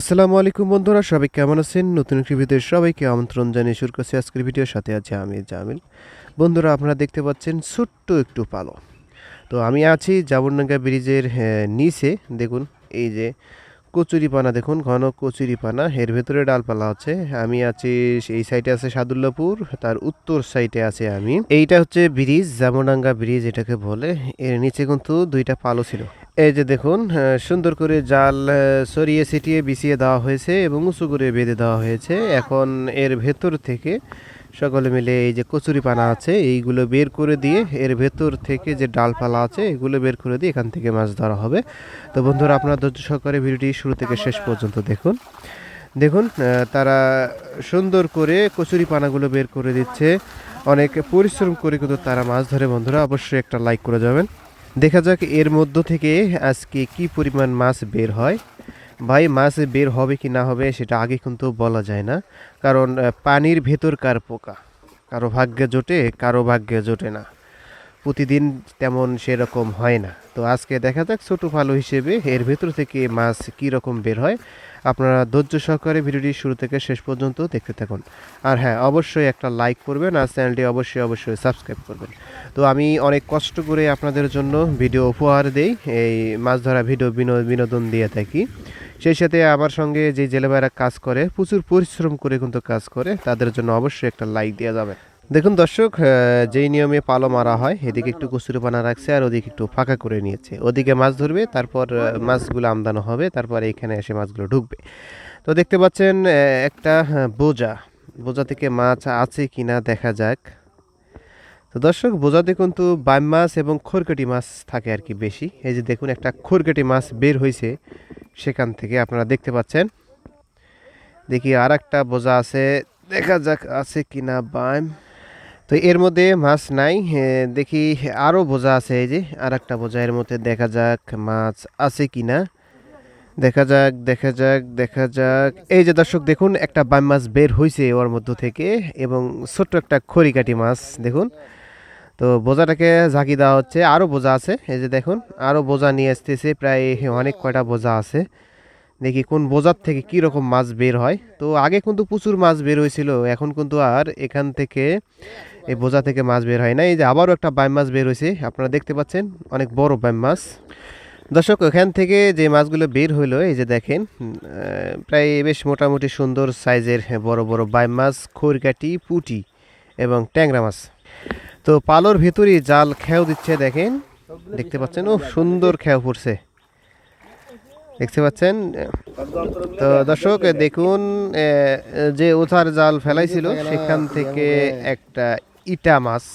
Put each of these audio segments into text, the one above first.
আসসালামু আলাইকুম বন্ধুরা, সবাই কেমন আছেন? নতুন একটি ভিডিওতে সবাইকে আমন্ত্রণ জানিয়ে শুরু করছি আজকের ভিডিওর সাথে আছে আমি জামিল। বন্ধুরা, আপনারা দেখতে পাচ্ছেন ছোট্ট একটু পালো। তো আমি আছি জাবরডাঙ্গা ব্রিজের নিচে। দেখুন এই যে কচুরিপানা, দেখুন ঘন কচুরিপানা, এর ভেতরে ডালপালা আছে। আমি আছি এই সাইডে আছে সাদুল্লাপুর, তার উত্তর সাইডে আছে আমি। এইটা হচ্ছে ব্রিজ, জাবরডাঙ্গা ব্রিজ এটাকে বলে। এর নিচে কিন্তু দুইটা পালো ছিল। এই যে দেখুন, সুন্দর করে জাল ছড়িয়ে ছিটিয়ে বিছিয়ে দেওয়া হয়েছে এবং উঁচু করে বেঁধে দেওয়া হয়েছে। এখন এর ভেতর থেকে সকলে মিলে এই যে কচুরিপানা আছে এইগুলো বের করে দিয়ে, এর ভেতর থেকে যে ডালপালা আছে এগুলো বের করে দিয়ে এখান থেকে মাছ ধরা হবে। তো বন্ধুরা, আপনারা ধৈর্য সহকারে ভিডিওটি শুরু থেকে শেষ পর্যন্ত দেখুন। দেখুন তারা সুন্দর করে কচুরিপানাগুলো বের করে দিচ্ছে। অনেক পরিশ্রম করে কিন্তু তারা মাছ ধরে। বন্ধুরা, অবশ্যই একটা লাইক করে যাবেন। দেখা যাক এর মধ্য থেকে আজকে কি পরিমাণ মাছ বের হয়। ভাই, মাছ বের হবে কি না হবে সেটা আগে কিন্তু বলা যায় না, কারণ পানির ভেতরকার পোকা কারো ভাগ্যে জোটে, কারো ভাগ্যে জোটে না। প্রতিদিন তেমন সেরকম হয় না। তো আজকে দেখা যাক ছোটো ভালো হিসেবে এর ভেতর থেকে মাছ কী রকম বের হয়। আপনারা ধৈর্য সহকারে ভিডিওটি শুরু থেকে শেষ পর্যন্ত দেখতে থাকুন। আর হ্যাঁ, অবশ্যই একটা লাইক করবেন আর চ্যানেলটি অবশ্যই সাবস্ক্রাইব করবেন। তো আমি অনেক কষ্ট করে আপনাদের জন্য ভিডিও উপহার দেই, এই মাছ ধরা ভিডিও বিনোদন দিয়ে থাকি। সেই সাথে আমার সঙ্গে যে জেলেভাইরা কাজ করে, প্রচুর পরিশ্রম করে কিন্তু কাজ করে, তাদের জন্য অবশ্যই একটা লাইক দেওয়া যাবে। দেখুন দর্শক, যেই নিয়মে পালো মারা হয়, এদিকে একটু কচুরিপানা রাখছে আর ওদিকে একটু ফাঁকা করে নিয়েছে। ওদিকে মাছ ধরবে, তারপর মাছগুলো আমদানো হবে, তারপর এইখানে এসে মাছগুলো ঢুকবে। তো দেখতে পাচ্ছেন একটা বোঝা থেকে মাছ আছে কিনা দেখা যাক। তো দর্শক, বোঝাতে কিন্তু বাইম মাছ এবং খড়কাটি মাছ থাকে আর কি বেশি। এই যে দেখুন, একটা খড়কাটি মাছ বের হয়েছে সেখান থেকে, আপনারা দেখতে পাচ্ছেন। দেখি আর একটা বোঝা আছে, দেখা যাক আছে কিনা বাইম। তো এর মধ্যে মাছ নাই, দেখি আরও বোঝা আছে। এই যে আর একটা বোঝা, এর মধ্যে দেখা যাক মাছ আছে কিনা। দেখা যাক। এই যে দর্শক দেখুন, একটা বাইম মাছ বের হয়েছে ওর মধ্য থেকে, এবং ছোট্ট একটা খড়িকাটি মাছ দেখুন। তো বোঝাটাকে ঝাঁকি দেওয়া হচ্ছে, আরও বোঝা আছে। এই যে দেখুন, আরও বোঝা নিয়ে আসতেছে, প্রায় অনেক কয়টা বোঝা আছে। দেখি কোন বোঝার থেকে কি রকম মাছ বের হয়। তো আগে কিন্তু প্রচুর মাছ বের হয়েছিল, এখন কিন্তু আর এখান থেকে এই বোঝা থেকে মাছ বের হয় না। এই যে আবারও একটা বাইম মাছ বের হয়েছে, আপনারা দেখতে পাচ্ছেন, অনেক বড় বাইম মাছ। দর্শক, এখান থেকে যে মাছগুলো বের হইলো এই যে দেখেন, প্রায় বেশ মোটামুটি সুন্দর সাইজের বড় বড় বাইম মাছ, খড়কাটি, পুঁটি এবং ট্যাংরা মাছ। তো পালোর ভেতরই জাল খেয়াও দিচ্ছে, দেখেন, দেখতে পাচ্ছেন। ও সুন্দর খেয়াও পড়ছে, দেখতে পাচ্ছেন। তো দর্শক দেখুন, যে ওথার জাল ফেলাইছিল সেখান থেকে একটা ইটা মাছ,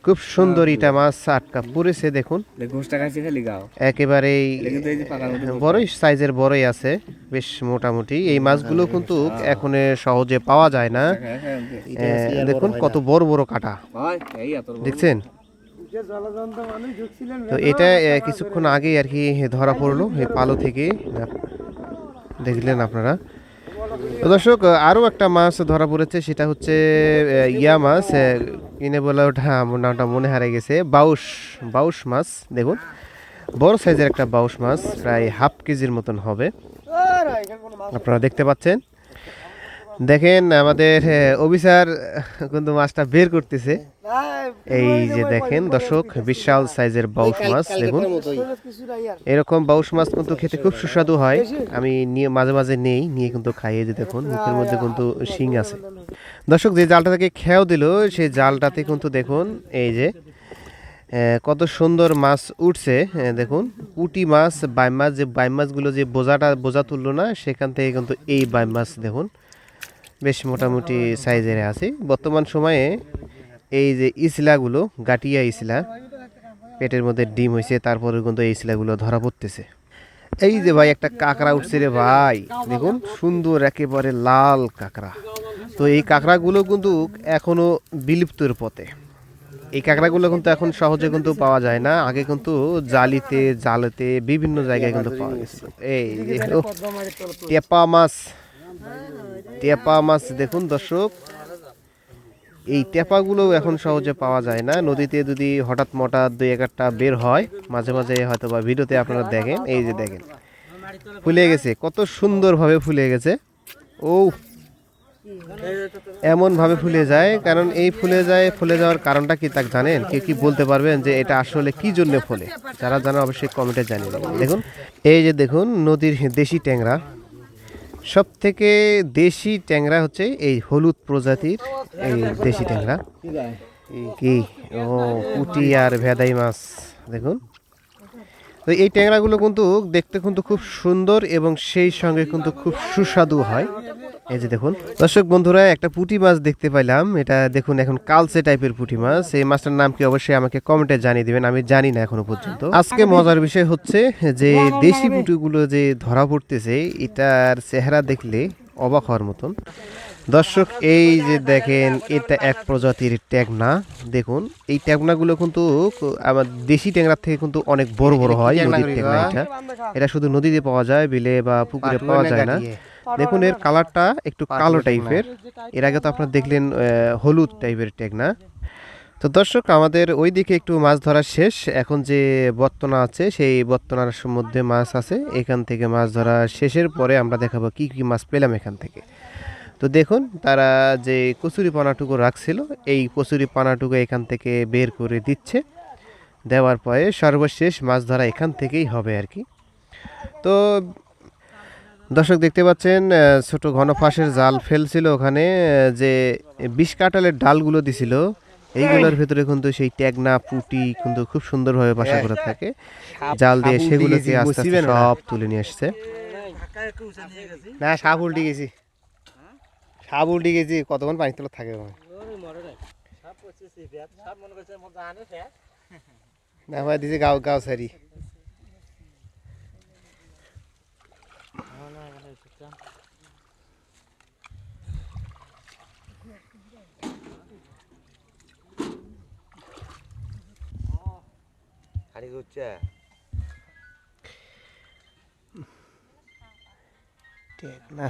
খুব সুন্দর ইটা মাছ আটকা পড়েছে। দেখুন একেবারেই বড়ই সাইজের, বড়ই আছে বেশ মোটামুটি। এই মাছগুলো কিন্তু এখন সহজে পাওয়া যায় না। দেখুন কত বড় বড় কাটা, দেখছেন। তো এটা কিছুক্ষণ আগেই আর কি ধরা পড়লো এই পালো থেকে, দেখলেন আপনারা। তো দর্শক, আরও একটা মাছ ধরা পড়েছে, সেটা হচ্ছে ইয়া মাছ, কিনে বলে ওটা আমার নামটা মনে হারিয়ে গেছে। বাউশ মাছ, দেখুন বড় সাইজের একটা বাউশ মাছ, প্রায় হাফ কেজির মতন হবে, আপনারা দেখতে পাচ্ছেন। দেখেন আমাদের অফিসার কিন্তু মাছটা বের করতেছে। এই যে দেখেন দর্শক, বিশাল সাইজের বাউশ মাছ দেখুন। এরকম বাউশ মাছ কিন্তু খেতে খুব সুস্বাদু হয়। আমি নিয়ে মাঝে মাঝে নিয়ে কিন্তু খাই। এই যে দেখুন, মুখের মধ্যে কিন্তু শিং আছে। দর্শক, যে জালটা থেকে খেয়াও দিল সেই জালটাতে কিন্তু দেখুন এই যে কত সুন্দর মাছ উঠছে। দেখুন, পুঁটি মাছ, বাইম মাছ, যে বাইম মাছগুলো যে বোঝা তুললো না সেখান থেকে কিন্তু এই বাইম মাছ দেখুন বেশ মোটামুটি সাইজের আছে বর্তমান সময়ে। এই যে ইসলাগুলো, গাটিয়া ইসলা, পেটের মধ্যে ডিম হয়েছে, তারপরে কিন্তু এই ইসলাগুলো ধরা পড়তেছে। এই যে ভাই, একটা কাঁকড়া উঠছে রে ভাই, দেখুন সুন্দর একেবারে লাল কাঁকড়া। তো এই কাঁকড়াগুলো কিন্তু এখনো বিলুপ্তর পথে। এই কাঁকড়াগুলো কিন্তু এখন সহজে কিন্তু পাওয়া যায় না, আগে কিন্তু জালেতে বিভিন্ন জায়গায় কিন্তু পাওয়া গেছিল। এই যে টেপা মাছ দেখুন দর্শক, এই টেপাগুলো এখন সহজে পাওয়া যায় না। নদীতে যদি হঠাৎ দুই একটা বের হয় মাঝে মাঝে, হয়তো বা ভিডিওতে আপনারা দেখেন। এই যে দেখেন, ফুলে গেছে, কত সুন্দরভাবে ফুলে গেছে। ও এমনভাবে ফুলে যায়, কারণ এই ফুলে যাওয়ার কারণটা কি তা জানেন? কেউ কি বলতে পারবেন যে এটা আসলে কি জন্য ফলে? যারা জানেন অবশ্যই কমেন্টে জানিয়ে দেবেন। দেখুন, এই যে দেখুন নদীর দেশি ট্যাংরা, সব থেকে দেশি ট্যাংরা হচ্ছে এই হলুদ প্রজাতির এই দেশি ট্যাংরা। কি ও পুঁটি আর ভেদাই মাছ দেখুন। তো এই ট্যাংরাগুলো কিন্তু দেখতে কিন্তু খুব সুন্দর এবং সেই সঙ্গে কিন্তু খুব সুস্বাদু হয়। এই যে দেখুন দর্শক বন্ধুরা, একটা পুঁটি মাছ দেখতে পাইলাম। এটা দেখুন এখন কালচে টাইপের পুঁটি মাছ। এই মাছটার নাম কি অবশ্যই আমাকে কমেন্টে জানিয়ে দিবেন, আমি জানি না এখনো পর্যন্ত। আজকে মজার বিষয় হচ্ছে যে দেশি পুঁটিগুলো যে ধরা পড়তেছে, এটার চেহারা দেখলে অবাক হওয়ার মতন। দর্শক এই যে দেখেন, এটা এক প্রজাতির ট্যাংনা। দেখুন এই ট্যাংনাগুলো কিন্তু আমার দেশি ট্যাংরার থেকে কিন্তু অনেক বড় বড় হয়। নদীর ট্যাংনা এটা শুধু নদীতে পাওয়া যায়, বিলে বা পুকুরে পাওয়া যায় না। দেখুন এর কালারটা একটু কালো টাইপের। এর আগে তো আপনারা দেখলেন হলুদ টাইপের ট্যাংনা। তো দর্শক আমাদের ওই দিকে একটু মাছ ধরা শেষ। এখন যে বর্তনা আছে সেই বর্তনার মধ্যে মাছ আছে। এখান থেকে মাছ ধরা শেষের পরে আমরা দেখাবো কি কি মাছ পেলাম এখান থেকে। তো দেখুন তারা যে কচুরি পানাটুকু রাখছিল, এই কচুরি পানাটুকু এখান থেকে বের করে দিচ্ছে। দেওয়ার পরে সর্বশেষ মাছ ধরা এখান থেকেই হবে আর কি। তো দর্শক দেখতে পাচ্ছেন ছোট ঘন ফাঁসের জাল ফেলছিল ওখানে, যে 20 কাঁঠালের ডালগুলো দিছিল এইগুলোর ভেতরে কিন্তু সেই ট্যাংনা পুঁটি কিন্তু খুব সুন্দরভাবে বাসা করে থাকে। জাল দিয়ে সেগুলোকে আস্তে আস্তে সব তুলে নিয়ে আসছে। না সাপ উল্টে গেছি, সাপ উল্টে গেছি, কতক্ষণ পানি তোলা থাকে না ভাই দিছে গাও গাও সারি। না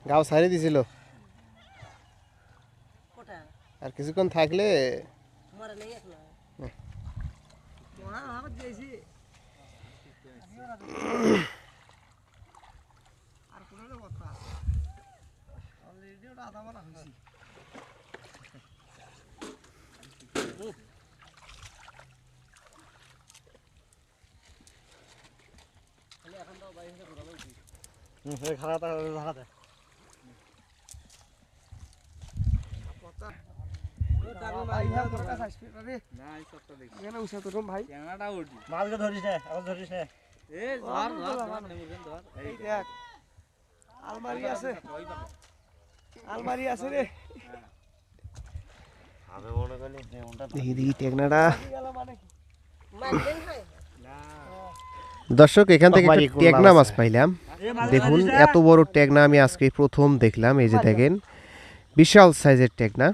গাও সারি দিছিল, আর কিছুক্ষণ থাকলে টেকনাটা দর্শক এখান থেকে টেকনা মাছ পাইলাম। দেখুন এত বড় টেকনা আমি আজকে প্রথম দেখলাম। এই যে দেখেন বিশাল সাইজের টেকনা।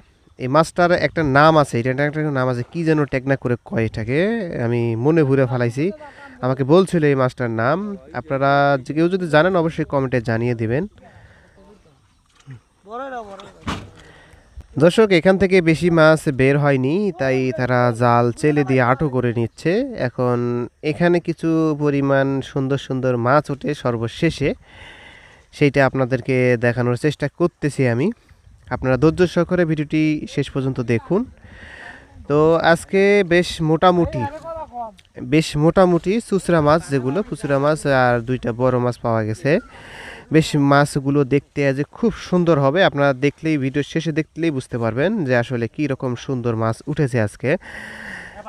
এই মাছটার একটা নাম আছে, এটা একটা নাম আছে, কি যেন টেকনা করে কয় এটাকে, আমি মনে ভুলে ফেলাইছি। আমাকে বলছিল এই মাছটার নাম। আপনারা কেউ যদি জানেন অবশ্যই কমেন্টে জানিয়ে দিবেন। দর্শক এখান থেকে বেশি মাছ বের হয়নি, তাই তারা জাল চেলে দিয়ে আটক করে নিচ্ছে। এখন এখানে কিছু পরিমাণ সুন্দর সুন্দর মাছ ওঠে সর্বশেষে, সেইটা আপনাদেরকে দেখানোর চেষ্টা করতেছি আমি। আপনারা ধৈর্য সহকারে ভিডিওটি শেষ পর্যন্ত দেখুন। তো আজকে বেশ মোটামুটি চুচরা মাছ, যেগুলো খুচরা মাছ আর 2টা বড় মাছ পাওয়া গেছে। বেশ মাছগুলো দেখতে আজ খুব সুন্দর হবে। আপনারা দেখলেই ভিডিও শেষে দেখলেই বুঝতে পারবেন যে আসলে কি রকম সুন্দর মাছ উঠেছে আজকে।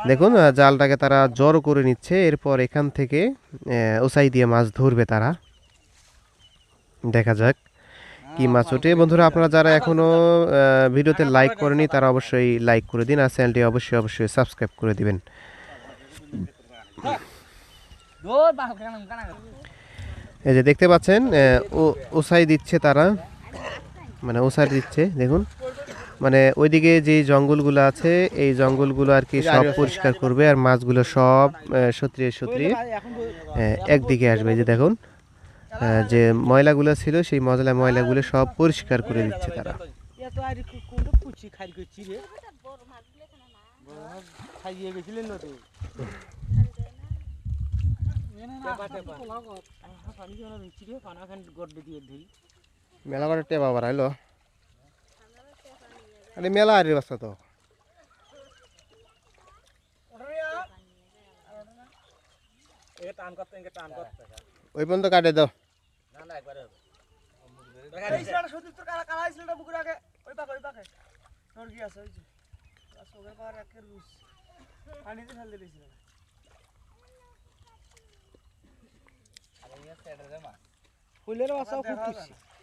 দেখুন জালটাকে তারা জড়ো করে নিচ্ছে, এরপর এখান থেকে ওসাই দিয়ে মাছ ধরবে তারা। দেখা যাক কি মাছ ওঠে। বন্ধুরা আপনারা যারা এখনো ভিডিওতে লাইক করেনি তারা অবশ্যই লাইক করে দিন, আর চ্যানেলটি অবশ্যই সাবস্ক্রাইব করে দিবেন। এই যে দেখতে পাচ্ছেন ওসাই দিচ্ছে তারা, মানে ওসাই দিচ্ছে দেখুন, মানে ওইদিকে যে জঙ্গলগুলো আছে এই জঙ্গলগুলো আর কি সব পরিষ্কার করবে আর মাছগুলো সব সত্রিয়ে সত্রিয়ে একদিকে আসবে। এই যে দেখুন যে ময়লাগুলো ছিল সেই ময়লাগুলো সব পরিষ্কার করে দিচ্ছে তারা। মেলা করে টেবা বাড়াইলো আরে মেলা আর বাস্তা তো ওই পর্যন্ত কাটে দাও।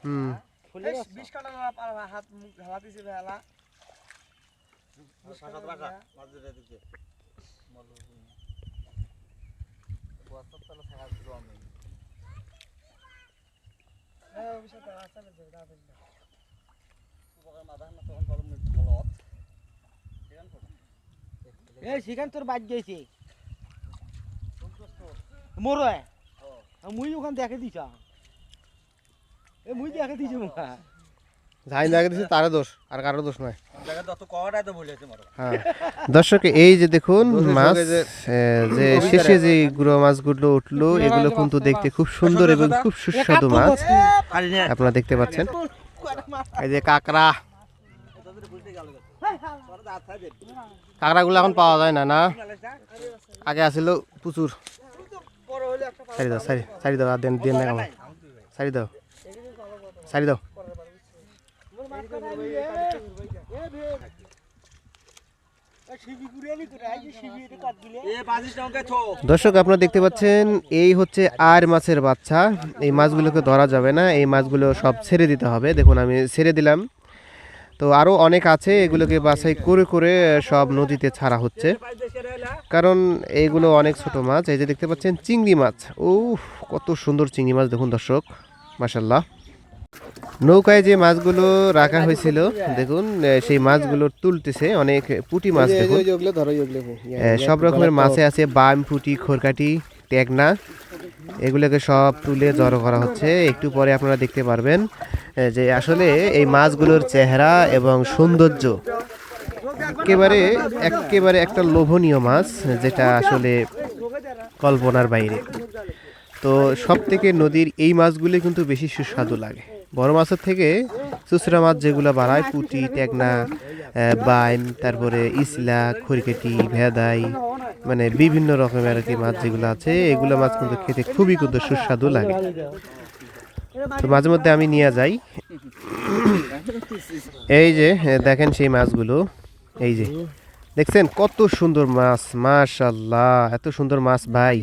হুম সেখান তোর বাদ গেছে মোর মুই ওখান দেখে দিছা মুই দেখে দিছি মুখা যাই দেখে দিচ্ছে তার দোষ আর কারো দোষ নয়। হ্যাঁ দর্শক এই যে দেখুন মাছ যে শেষে যে গুঁড়ো মাছগুলো উঠলো এগুলো কিন্তু দেখতে খুব সুন্দর এবং খুব সুস্বাদু মাছ আপনারা দেখতে পাচ্ছেন। এই যে কাঁকড়া, কাঁকড়াগুলো এখন পাওয়া যায় না, না আগে আসছিল প্রচুর। সারি দাও সারি দাও আর দেন দেন না কেমন সারি দাও সারি দাও। দর্শক আপনারা দেখতে পাচ্ছেন এই হচ্ছে আর মাছের বাচ্চা। এই মাছগুলোকে ধরা যাবে না, এই মাছগুলো সব ছেড়ে দিতে হবে। দেখুন আমি ছেড়ে দিলাম, তো আরও অনেক আছে, এগুলোকে বাছাই করে করে সব নদীতে ছাড়া হচ্ছে, কারণ এইগুলো অনেক ছোট মাছ। এই যে দেখতে পাচ্ছেন চিংড়ি মাছ, ও কত সুন্দর চিংড়ি মাছ দেখুন দর্শক, মাশাল্লাহ। নৌকায় যে মাছগুলো রাখা হয়েছিল দেখুন সেই মাছগুলো তুলতেছে, অনেক পুঁটি মাছ দেখুন, সব রকমের মাছে আছে, বাম, পুঁটি, খোরকাটি, টেকনা, এগুলোকে সব তুলে জড়ো করা হচ্ছে। একটু পরে আপনারা দেখতে পারবেন যে আসলে এই মাছগুলোর চেহারা এবং সৌন্দর্য একেবারে একটা লোভনীয় মাছ, যেটা আসলে কল্পনার বাইরে। তো সব থেকে নদীর এই মাছগুলি কিন্তু বেশি সুস্বাদু লাগে বড় মাছের থেকে। চুচড়া মাছ যেগুলো বাড়ায়, পুঁটি, টেকনা, বাইম, তারপরে ইসলা, খড়িকাটি, ভেদাই, মানে বিভিন্ন রকমের আর কি মাছ যেগুলো আছে, এগুলো মাছ কিন্তু খেতে খুবই কিন্তু সুস্বাদু লাগে। তো মাঝে মধ্যে আমি নিয়ে যাই। এই যে দেখেন সেই মাছগুলো, এই যে দেখছেন কত সুন্দর মাছ, মাশাআল্লাহ, এত সুন্দর মাছ ভাই।